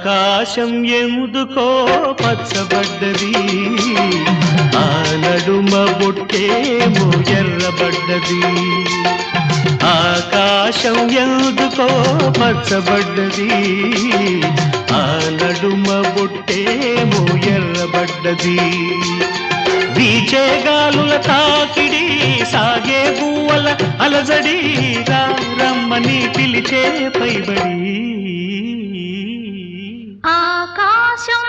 ఆకాశం ఎందుకో పచ్చబడ్డది, ఆ నడుమ బొట్టేమో ఎర్రబడ్డది. ఆకాశం ఎందుకో పచ్చబడ్డది, ఆ నడుమ బొట్టేమో ఎర్రబడ్డది. వీచే గాలుల తాకిడి, సాగే పువ్వుల అలజడి, రమ్మని పిలిచే పైబడి. ఆకాశం